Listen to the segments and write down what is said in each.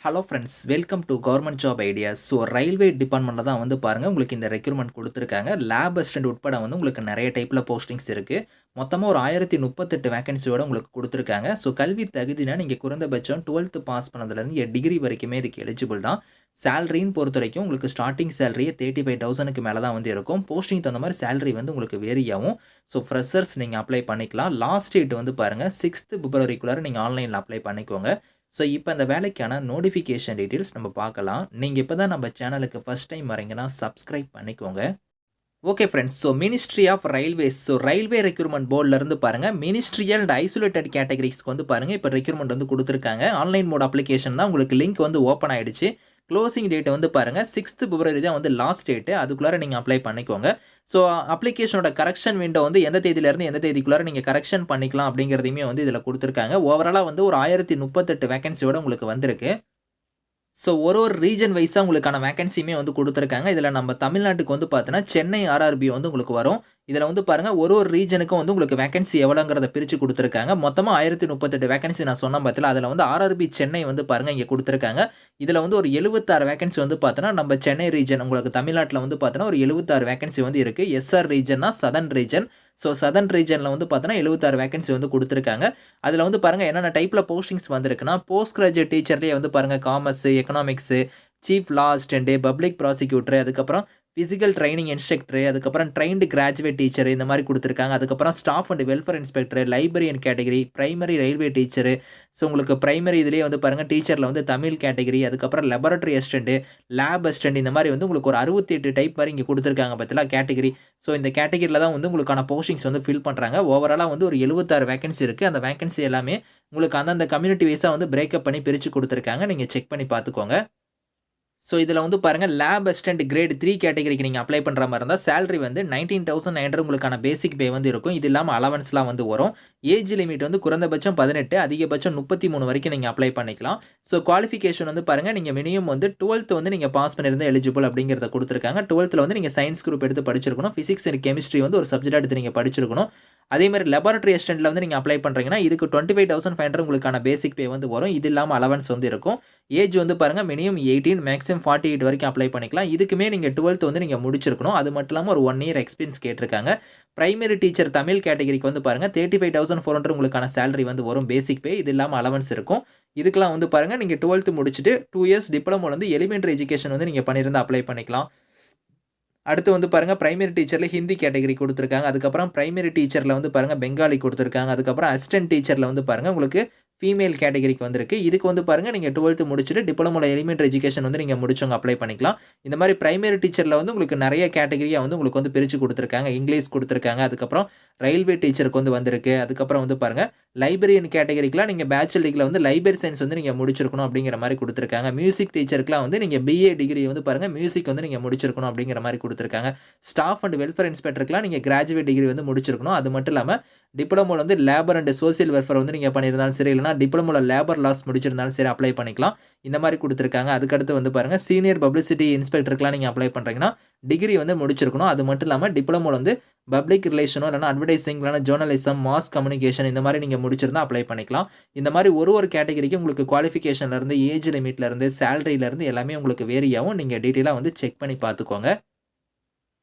Hello friends, welcome to government job ideas. So railway டிபார்ட்மெண்ட்டில் தான் வந்து பாருங்கள் உங்களுக்கு இந்த ரெக்ரூட்மெண்ட் கொடுத்துருக்காங்க. லேப் அசிஸ்டன்ட் உட்பட வந்து உங்களுக்கு நிறைய டைப்பில் போஸ்டிங்ஸ் இருக்குது. மொத்தமாக ஒரு 1038 வேகன்சியோட உங்களுக்கு கொடுத்துருக்காங்க. ஸோ கல்வி தகுதினா நீங்கள் குறைந்தபட்சம் 12th பாஸ் பண்ணதுலேருந்து டிகிரி வரைக்குமே இதுக்கு எலிஜிபிள் தான். சேலரின்னு பொறுத்த வரைக்கும் உங்களுக்கு ஸ்டார்டிங் சேலரியே 35,000க்கு மேலே தான் வந்து இருக்கும். போஸ்டிங் தகுந்த மாதிரி சேலரி வந்து உங்களுக்கு வேரி ஆகும். ஸோ ஃப்ரெஷர்ஸ் நீங்கள் அப்ளை பண்ணிக்கலாம். லாஸ்ட் டேட் வந்து பாருங்கள் 6th பிப்ரவரிக்குள்ளார நீங்கள் ஆன்லைனில் அப்ளை பண்ணிக்கோங்க. ஸோ இப்போ இந்த வேலைக்கான நோட்டிஃபிகேஷன் டீட்டெயில்ஸ் நம்ம பார்க்கலாம். நீங்கள் இப்போ தான் நம்ம சேனலுக்கு ஃபஸ்ட் டைம் வரீங்கன்னா சப்ஸ்கிரைப் பண்ணிக்கோங்க. Okay friends, so ministry of railways, so railway recruitment போர்டிலேருந்து பாருங்கள் மினிஸ்ட்ரியல் அண்ட் ஐசோலேட்டட் கேட்டகரிஸ்க்கு வந்து பாருங்கள் இப்போ ரெக்ரூட்மெண்ட் வந்து கொடுத்துருக்காங்க. ஆன்லைன் மோட் அப்ளிகேஷன் தான் உங்களுக்கு லிங்க் வந்து ஓப்பன் ஆகிடுச்சு. க்ளோசிங் டேட் வந்து பாருங்கள் 6th பிப்ரவரி தான் வந்து லாஸ்ட் டேட்டு. அதுக்குள்ளார நீங்கள் அப்ளை பண்ணிக்கோங்க. ஸோ அப்ளிகேஷனோட கரெக்ஷன் விண்டோ வந்து எந்த தேதியிலேருந்து எந்த தேதிக்குள்ளார நீங்கள் கரெக்ஷன் பண்ணிக்கலாம் அப்படிங்கிறதையுமே வந்து இதில் கொடுத்துருக்காங்க. ஓவராலாக வந்து ஒரு 1038 வேகன்சியோட உங்களுக்கு வந்திருக்கு. ஸோ ஒரு ரீஜன் வைஸாக உங்களுக்கான வேகன்சியுமே வந்து கொடுத்துருக்காங்க. இதில் நம்ம தமிழ்நாட்டுக்கு வந்து பார்த்தோன்னா சென்னை ஆர்ஆர்பி வந்து உங்களுக்கு வரும். இதில் வந்து பாருங்கள் ஒரு ரீஜனுக்கும் வந்து உங்களுக்கு வேகன்சி எவ்வளோங்கிறத பிரித்து கொடுத்துருக்காங்க. மொத்தமாக 1038 வேகன்சி நான் சொன்ன பார்த்தல, அதில் வந்து ஆர்ஆர்பி சென்னை வந்து பாருங்கள் இங்கே கொடுத்துருக்காங்க. இதில் வந்து ஒரு 76 வேகன்சி வந்து பார்த்தோன்னா நம்ம சென்னை ரீஜன் உங்களுக்கு தமிழ்நாட்டில் வந்து பார்த்தோன்னா ஒரு 76 வேகன்சி வந்து இருக்குது. எஸ்ஆர் ரீஜன்னா சதர்ன் ரீஜன். ஸோ சதர்ன் ரீஜனில் வந்து பார்த்தோன்னா 76 வேகன்சி வந்து கொடுத்துருக்காங்க. அதில் வந்து பாருங்கள் என்னென்ன டைப்பில் போஸ்டிங்ஸ் வந்திருக்குன்னா போஸ்ட் கிராஜுவேட் டீச்சர்லேயே வந்து பாருங்கள் காமர்ஸு, எக்கனாமிக்ஸு, சீஃப் லா அசிஸ்டன்ட்டு, பப்ளிக் ப்ராசிக்யூட்டர், அதுக்கப்புறம் ஃபிசிக்கல் ட்ரைனிங் இன்ஸ்ட்ரக்டர், அதுக்கப்புறம் ட்ரைன்டு கிராஜுவேட் டீச்சர் இந்த மாதிரி கொடுத்துருக்காங்க. அதுக்கப்புறம் staff and welfare inspector, librarian category, primary railway teacher. So உங்களுக்கு பிரைமரி இதிலேயே வந்து பாருங்கள் டீச்சரில் வந்து தமிழ் கேட்டகரி, அதுக்கப்புறம் லெபரட்டரி அசிஸ்டன்ட்டு, லேப் அசிஸ்டன்ட் இந்த மாதிரி வந்து உங்களுக்கு ஒரு 68 டைப் மாதிரி இங்கே கொடுத்துருக்காங்க பார்த்தீங்களா கேட்டகரி. ஸோ இந்த கேட்டகரியில் தான் வந்து உங்களுக்கான போஸ்டிங்ஸ் வந்து ஃபில் பண்ணுறாங்க. ஓவராலாக வந்து ஒரு 76 வேகன்சி இருக்குது. அந்த வேகன்சி எல்லாமே உங்களுக்கு அந்தந்த கம்யூனிட்டி வைஸாக வந்து பிரேக்கப் பண்ணி பிரித்து கொடுத்துருக்காங்க. நீங்கள் செக் பண்ணி பார்த்துக்கோங்க. ஸோ இதில் வந்து பாருங்கள் லேப் அசிஸ்டன்ட் கிரேட் 3 கேட்டகரிக்கு நீங்கள் அப்ளை பண்ணுற மாதிரி இருந்தால் சேலரி வந்து 19,900 உங்களுக்கான பேசிக் பே வந்து இருக்கும். இது இல்லாமல் அலவன்ஸ்லாம் வந்து வரும். ஏஜ் லிமிட் வந்து குறைந்தபட்சம் 18, அதிகபட்சம் 33 வரைக்கும் நீங்கள் அப்ளை பண்ணிக்கலாம். ஸோ குவாலிஃபிகேஷன் வந்து பாருங்கள் நீங்கள் மினிமம் வந்து 12th வந்து நீங்கள் பாஸ் பண்ணியிருந்தால் எலிஜிபிள் அப்படிங்கிறத கொடுத்துருக்காங்க. 12th வந்து நீங்கள் சயின்ஸ் குரூப் எடுத்து படிச்சிருக்கணும். ஃபிசிக்ஸ் அண்ட் கெமிஸ்ட்ரி வந்து ஒரு சப்ஜெக்ட் எடுத்து நீங்கள் படிச்சிருக்கணும். அதேமாதிரி லெபார்ட்டரி அசிஸ்டன்ட்டில் வந்து நீங்கள் அப்ளை பண்ணுறீங்கன்னா இதுக்கு 25,500 உங்களுக்கான பேசிக் பே வந்து வரும். இது இல்லாமல் அலவன்ஸ் வந்து இருக்கும். ஏஜ் வந்து பாருங்கள் மினிமம் 18, மேக்ஸிமம் 48 வரைக்கும் அப்ளை பண்ணிக்கலாம். இதுக்குமே நீங்கள் 12th வந்து நீங்கள் முடிச்சிருக்கணும். அது மட்டும் இல்லாமல் ஒரு 1 இயர் எக்ஸ்பீரியன்ஸ் கேட்டிருக்காங்க. பிரைமரி டீச்சர் தமிழ் கேட்டகரிக்கு வந்து பாருங்கள் 35,400 உங்களுக்கான சேலரி வந்து வரும் பேசிக் பே. இது இல்லாமல் அலவன்ஸ் இருக்கும். இதுக்கெல்லாம் வந்து பாருங்கள் நீங்கள் 12th முடிச்சுட்டு 2 இயர்ஸ் டிப்ளமோ வந்து எலிமெண்டரி எஜுகேஷன் வந்து நீங்கள் பண்ணியிருந்தால் அப்ளை பண்ணிக்கலாம். அடுத்து வந்து பாருங்கள் பிரைமரி டீச்சரில் ஹிந்தி கேட்டகரி கொடுத்துருக்காங்க. அதுக்கப்புறம் பிரைமரி டீச்சரில் வந்து பாருங்கள் பெங்காலி கொடுத்துருக்காங்க. அதுக்கப்புறம் அசிஸ்டன்ட் டீச்சரில் வந்து பாருங்கள் உங்களுக்கு ஃபீமேல் கேட்டகரிக்கு வந்திருக்கு. இதுக்கு வந்து பாருங்கள் நீங்கள் 12th முடிச்சுட்டு டிப்ளமோவில் எலிமெண்டரி எஜுகேஷன் வந்து நீங்கள் முடிச்சவங்க அப்ளை பண்ணிக்கலாம். இந்த மாதிரி பிரைமரி டீச்சரில் வந்து உங்களுக்கு நிறைய கேட்டகரியாக வந்து உங்களுக்கு வந்து பிரித்து கொடுத்துருக்காங்க. இங்கிலீஷ் கொடுத்துருக்காங்க. அதுக்கப்புறம் ரயில்வே டீச்சருக்கு வந்து வந்திருக்கு. அதுக்கப்புறம் வந்து பாருங்கள் லைப்ரரியன் கேட்டகரிக்கெலாம் நீங்கள் பேச்சுலர் டிகிரியில் வந்து லைப்ரரி சயின்ஸ் வந்து நீங்கள் முடிச்சிருக்கணும் அப்படிங்கிற மாதிரி கொடுத்துருக்காங்க. மியூசிக் டீச்சருக்குலாம் வந்து நீங்கள் பிஏ டிகிரி வந்து பாருங்கள் மியூசிக் வந்து நீங்கள் முடிச்சிருக்கணும் அப்படிங்கிற மாதிரி கொடுத்துருக்காங்க. ஸ்டாஃப் அண்ட் வெல்ஃபேர் இன்ஸ்பெக்டருக்குலாம் நீங்கள் கிராஜுவேட் டிகிரி வந்து முடிச்சிருக்கணும். அது மட்டும் இல்லாமல் டிப்ளமோவில் வந்து லேபர் அண்ட் சோசியல் வெல்ஃபேர் வந்து நீங்கள் பண்ணியிருந்தாலும் சரி, இல்லைனா டிப்ளமோவில் லேபர் லாஸ் முடிச்சிருந்தாலும் சரி அப்ளை பண்ணிக்கலாம். இந்த மாதிரி கொடுத்துருக்காங்க. அதுக்கடுத்து வந்து பாருங்கள் சீனியர் பப்ளிசிட்டி இன்ஸ்பெக்டருக்குலாம் நீங்கள் அப்ளை பண்ணுறீங்கன்னா டிகிரி வந்து முடிச்சிருக்கணும். அது மட்டும் இல்லாமல் டிப்ளமோவில் வந்து பப்ளிக் ரிலேஷனோ இல்லைனா அட்வர்டைசிங் இல்லைனா ஜேர்னலிசம், மாஸ் கம்யூனிகேஷன் இந்த மாதிரி நீங்கள் முடிச்சிருந்தால் அப்ளை பண்ணிக்கலாம். இந்த மாதிரி ஒரு கேட்டகரிக்கு உங்களுக்கு குவாலிஃபிகேஷன்லேருந்து, ஏஜ் லிமிட்லேருந்து, சேலரியிலேருந்து எல்லாமே உங்களுக்கு வேரியாகவும் நீங்கள் டீட்டெயிலாக வந்து செக் பண்ணி பார்த்துக்கோங்க.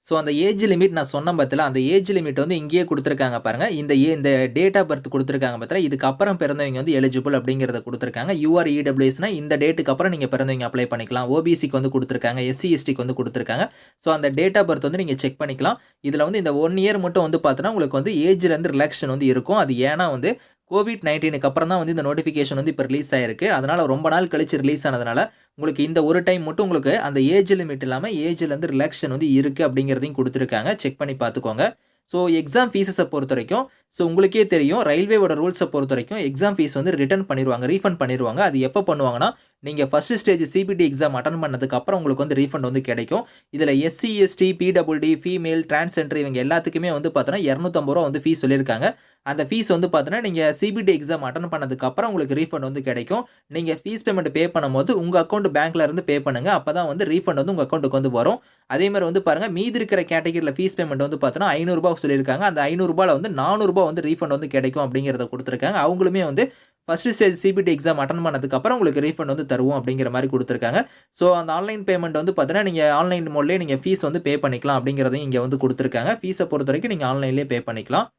ஸோ அந்த ஏஜ் லிமிட் நான் சொன்ன பார்த்தல, அந்த ஏஜ் லிமிட் வந்து இங்கேயே கொடுத்துருக்காங்க பாருங்கள். இந்த டேட் ஆஃப் பர்த் கொடுத்துருக்காங்க பார்த்தல, இதுக்கப்புறம் பிறந்தவங்க வந்து எலிஜிபிள் அப்படிங்கிறத கொடுத்துருக்காங்க. யூஆர்இடபிள்யூஎஸ்னா இந்த டேட்டுக்கு அப்புறம் நீங்கள் பிறந்தவங்க அப்ளை பண்ணிக்கலாம். ஓபிசிக்கு வந்து கொடுத்துருக்காங்க, எஸ்சி எஸ்டிக்கு வந்து கொடுத்துருக்காங்க. ஸோ அந்த டேட் ஆஃப் பர்த் வந்து நீங்கள் செக் பண்ணிக்கலாம். இதில் வந்து இந்த 1 இயர் மட்டும் வந்து பார்த்தோன்னா உங்களுக்கு வந்து ஏஜ்லேருந்து ரிலாக்ஷன் வந்து இருக்கும். அது ஏன்னா வந்து COVID-19க்கு அப்புறம் தான் வந்து இந்த நோட்டிஃபிகேஷன் வந்து இப்போ ரிலீஸ் ஆயிருக்கு. அதனால் ரொம்ப நாள் கழிச்சு ரிலீஸ் ஆனதுனால உங்களுக்கு இந்த ஒரு டைம் மட்டும் உங்களுக்கு அந்த ஏஜ் லிமிட் இல்லாமல் ஏஜ்லேருந்து ரிலாக்ஷன் வந்து இருக்குது அப்படிங்கிறதையும் கொடுத்துருக்காங்க. செக் பண்ணி பார்த்துக்கோங்க. ஸோ எக்ஸாம் ஃபீஸஸை பொறுத்த வரைக்கும் உங்களுக்கே தெரியும் ரயில்வேவோட ரூல்ஸை பொறுத்த வரைக்கும் எக்ஸாம் ஃபீஸ் வந்து ரிட்டர்ன் பண்ணிடுவாங்க, ரீஃபண்ட் பண்ணிடுவாங்க. அது எப்போ பண்ணுவாங்கன்னா நீங்கள் first stage CBT exam attend பண்ணதுக்கு அப்புறம் உங்களுக்கு வந்து ரீஃபண்ட் வந்து கிடைக்கும். இதில் SC ST, PWD, female, transgender இவங்க எல்லாத்துக்குமே வந்து பார்த்தோன்னா 250 ரூபா வந்து ஃபீஸ் சொல்லியிருக்காங்க. அந்த ஃபீஸ் வந்து பார்த்தோன்னா நீங்கள் சிபிடி எக்ஸாம் அட்டன் பண்ணதுக்கப்புறம் உங்களுக்கு ரீஃபண்ட் வந்து கிடைக்கும். நீங்கள் ஃபீஸ் பேமெண்ட் பே பண்ணும்போது உங்கள் அக்கௌண்ட் பேங்க்கில் இருந்து பே பண்ணுங்கள். அப்போ தான் வந்து ரீஃபண்ட் வந்து உங்கள் அக்கௌண்ட்டுக்கு வந்து வரும். அதேமாதிரி வந்து பாருங்கள் மீதி இருக்கிற கேட்டகரியில் ஃபீஸ் பேமெண்ட் வந்து பார்த்தோன்னா 500 ரூபா சொல்லியிருக்காங்க. அந்த 500 ரூபாயில் வந்து 400 ரூபா வந்து ரீஃபண்ட் வந்து கிடைக்கும் அப்படிங்கிறத கொடுத்துருக்காங்க. அவங்களுமே வந்து first stage CBT exam attend பண்ணதுக்கப்புறம் உங்களுக்கு ரீஃபண்ட் வந்து தருவோம் அப்படிங்கிற மாரி குடுத்துருக்காங்க. ஸோ அந்த ஆன்லைன் பேமெண்ட் வந்து பார்த்தீங்கன்னா, நீங்க ஆன்லைன் மோட்லயே நீங்க ஃபீஸ் வந்து பே பண்ணிக்கலாம் அப்படிங்கிறதையும் இங்க வந்து குடுத்துருக்காங்க. ஃபீஸ பொறுத்தவரைக்கும் நீங்க ஆன்லைன்லயே பே பண்ணிக்கலாம்.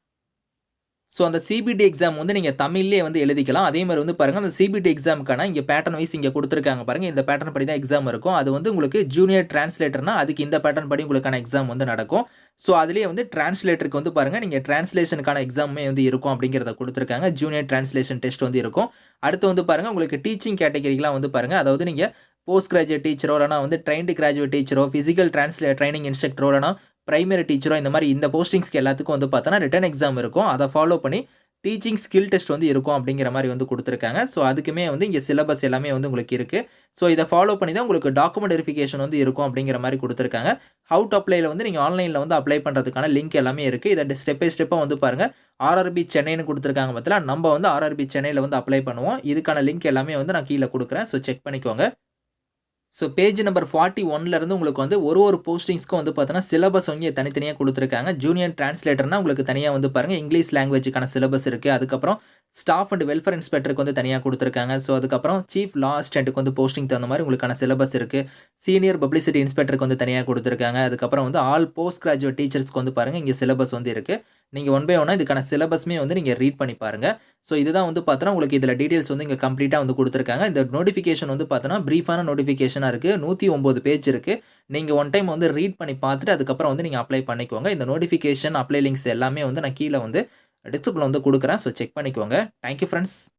ஸோ அந்த சிபிடி எக்ஸாம் வந்து நீங்க தமிழ்லயே வந்து எழுதிக்கலாம். அதே மாரி வந்து பாருங்க, அந்த சிபிடி எக்ஸாம்க்கான இங்க பேட்டர்ன் வைஸ் இங்க குடுத்துருக்காங்க பாருங்க. இந்த பேட்டர்ன் படி தான் எக்ஸாம் இருக்கும். அது வந்து உங்களுக்கு ஜூனியர் டிரான்ஸ்லேட்டர்னா, அதுக்கு இந்த பேட்டர்ன் படி உங்களுக்கான எக்ஸாம் வந்து நடக்கும். ஸோ அதிலேயே வந்து டிரான்ஸ்லேட்டருக்கு வந்து பாருங்க, நீங்க டிரான்ஸ்லேஷனுக்கான எக்ஸாமுமே வந்து இருக்கும் அப்படிங்கிறத குடுத்துருக்காங்க. ஜூனியர் டிரான்ஸ்லேஷன் டெஸ்ட் வந்து இருக்கும். அடுத்து வந்து பாருங்க, உங்களுக்கு டீச்சிங் கேட்டகரிலாம் வந்து பாருங்க, அதாவது நீங்க போஸ்ட் கிராஜுவேட் டீச்சரோ, இல்லன்னா வந்து ட்ரெயின்டு கிராஜுவேட் டீச்சரோ, பிசிக்கல் ட்ரெய்னிங் இன்ஸ்ட்ரக்டரோ, இல்லன்னா பிரைமரி டீச்சரோ இந்த மாரி இந்த போஸ்டிங்ஸ்க்கு எல்லாத்துக்கும் வந்து பார்த்தோன்னா, ரிட்டன் எக்ஸாம் இருக்கும். அத ஃபாலோ பண்ணி டீச்சிங் ஸ்கில் டெஸ்ட் வந்து இருக்கும் அப்படிங்கிற மாரி வந்து குடுத்துருக்காங்க. ஸோ அதுக்குமே வந்து இங்க சிலபஸ் எல்லாமே வந்து உங்களுக்கு இருக்கு. ஸோ இத ஃபாலோ பண்ணி தான் உங்களுக்கு டாக்குமெண்ட் வெரிஃபிகேஷன் வந்து இருக்கும் அப்படிங்கிற மாரி குடுத்துருக்காங்க. ஹவ் டூ அப்ளைல வந்து நீங்க ஆன்லைன்ல வந்து அப்ளை பண்றதுக்கான லிங்க் எல்லாமே இருக்கு. இத ஸ்டெப் பை ஸ்டெப்பா வந்து பாருங்க. ஆர்ஆர்பி சென்னைன்னு குடுத்துருக்காங்க பாத்தீங்களா, நம்ப வந்து ஆர்ஆர்பி சென்னையில வந்து அப்ளை பண்ணுவோம். இதுக்கான லிங்க் எல்லாமே வந்து நான் கீழ குடுக்குறேன். ஸோ செக் பண்ணிக்கோங்க. ஸோ பேஜ் நம்பர் 41ல இருந்து உங்களுக்கு வந்து ஒரு போஸ்டிங்ஸ்க்கும் வந்து பார்த்தீங்கன்னா, சிலபஸ் வந்து தனித்தனியா குடுத்துருக்காங்க. ஜூனியர் டிரான்ஸ்லேட்டர்னா உங்களுக்கு தனியா வந்து பாருங்க, இங்கிலீஷ் லாங்குவேஜ்க்கான சிலபஸ் இருக்கு. அதுக்கப்புறம் ஸ்டாஃப் அண்ட் வெல்ஃபேர் இன்ஸ்பெக்டருக்கு வந்து தனியா குடுத்துருக்காங்க. ஸோ அதுக்கப்புறம் சீஃப் லா அசிஸ்டன்ட்க்கு வந்து போஸ்டிங் தகுந்த மாரி உங்களுக்கான சிலபஸ் இருக்கு. சீனியர் பப்ளிசிட்டி இன்ஸ்பெக்டருக்கு வந்து தனியா குடுத்துருக்காங்க. அதுக்கப்புறம் வந்து ஆல் போஸ்ட் கிராஜுவேட் டீச்சர்ஸ்க்கு வந்து பாருங்க, இங்க சிலபஸ் வந்து இருக்கு. நீங்க ஒன் பை ஒன்னா இதுக்கான சிலபஸ்மே வந்து நீங்க ரீட் பண்ணி பாருங்க. ஸோ இதுதான் வந்து பார்த்தோன்னா, உங்களுக்கு இதுல டீட்டெயில்ஸ் வந்து இங்க கம்ப்ளீட்டா வந்து குடுத்துருக்காங்க. இந்த நோட்டிஃபிகேஷன் வந்து பார்த்தோன்னா, பிரீஃபான நோட்டிஃபிகேஷனா இருக்கு. 109 பேஜ் இருக்கு. நீங்க ஒன் டைம் வந்து ரீட் பண்ணி பார்த்துட்டு, அதுக்கப்புறம் வந்து நீங்க அப்ளை பண்ணிக்கோங்க. இந்த நோட்டிஃபிகேஷன், அப்ளை லிங்க்ஸ் எல்லாமே வந்து நான் கீழ வந்து டிஸ்கிரிப்ஷன்ல வந்து குடுக்குறேன். ஸோ செக் பண்ணிக்கோங்க. Thank you friends.